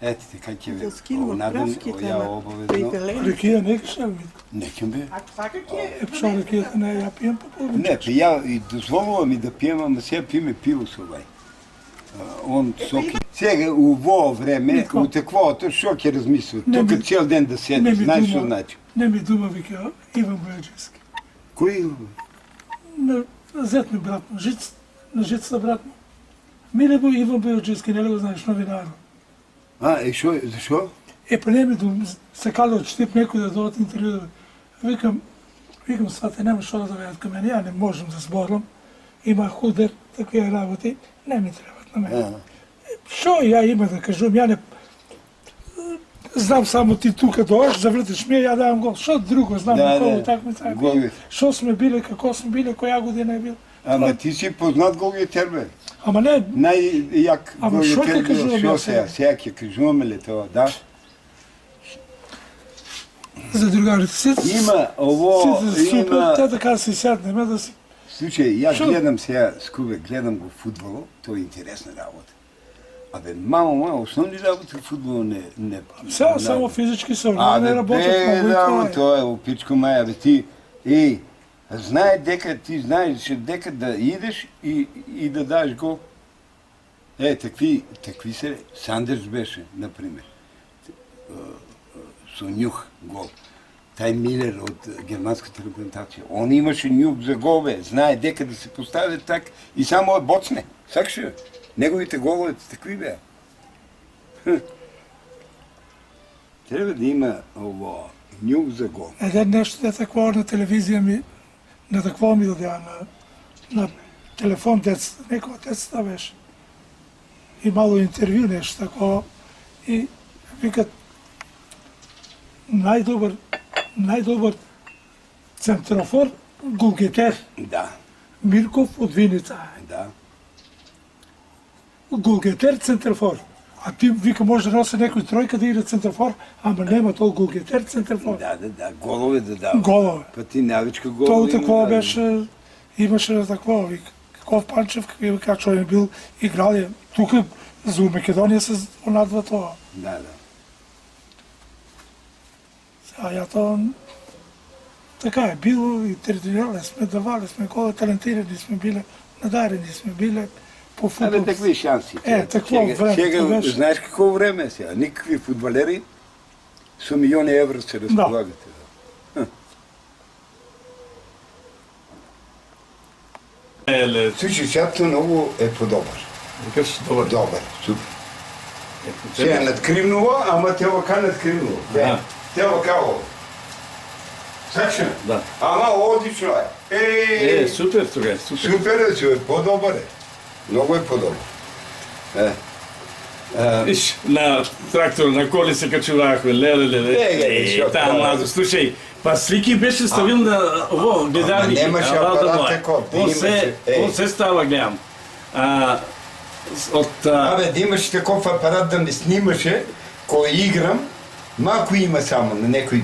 Ето ти как е. Да скинува правките Я на обоведно. пейтелени. Ракия не ще ви. Некем бе. А това как е? Пшо ракията не я пием по половин Не, час. я и дозволува ми да пием, ама сега пиме пиво с овай. Он соки. Сега, у во време, Нико. у таквото, шо ќе размислува? Не Тук ми- цел ден да не седи, ми знаеш дума. што значи? Не ми дума, вика Иван Бояджевски. Кој? На зет ми брат му, на жицата брат му. Миле бо Иван Бояджевски, не ли го знаеш, новинар. Шо, зашо? Па не ми дума, се када от Штип некој да дойдат интервju. Викам, свате, нема шо да доведат към мене, ја не можем да зборам. Има худер, такива работи, не ми требат на мене. Шо ја има да кажам, ја не... Знам само ти тука доаш, завртиш ми, ја давам гол. Шо друго знам Да, на коло да. такмица? Голови. Шо сме биле, како сме биле, која година е бил. Ама ти си познат Голгетер, бе. Ама не, Најјак Ама шо ќе кажувам шо ја сега? сега? Сега ќе кажуваме ли тоа, да? за другарите си. Има ово, Супер, има... те така си сяднеме да си... Слушай, ја Шо? гледам сега, Скубе, гледам го футболо, тоа е интересна работа. Абе, мамо, основни работи в футбола не... Сега само физички са, не работят много и това е. тоа е, опичко маја, бе, ти, знае дека, ти знаеш дека да идеш и да даш гол. Такви се, Сандерс беше, например. Со нюх гол. Тај Милер од германската репрезентација. Он имаше нюх за гол, бе. Знае дека да се постави так и само боцне. Сакше. Неговите голове такви беа. Треба да има ово нюх за гол. Еден нещо е такво на телевизија ми, на такво ми дадеа на телефон децата, некој од децата беше. И мало интервју нешто такова. И викат најдобар центрофор Голгетер Да, Мирков од Виница. да. Голгетер центрофор. А ти вика може да носи некој тројка да иде центрофор, ама нема тоа Голгетер центрофор. Да, голове да дава. Голове. Па ти навичка голове. Тоа има, такова да. беше, имаше на такова, вика. Каков Панчев, каква човек бил, играл е. Тука за Македонија се онадва тоа. Да. А ја тоа така е било и територијале сме, давале сме коле, талентирани сме биле, надарени сме биле по футбол. Абе, такви шанси. Такво време Сега, беше. знаеш какво време е сега? Никакви футболери со милиони евро се разполагате. Слушай, сега много е по-добър. Викаш, добър. Добър, супер. Сега надкривнува, ама те лака надкривнува. Да. Те лака ово. Сакша? Да. Ама одлично е. Супер тогава, супер. Супер е, супер, по-добър е. Много е по-добър. Виж, на трактор, на коли се качувахме, леле. Там младо, слушай, па слики беше ставил на ово, гледали. Немаше апарат таков, да имаше. Он се става гледам. Абе, да имаш таков апарат да ме снимаше, кой играм, малко има само на некои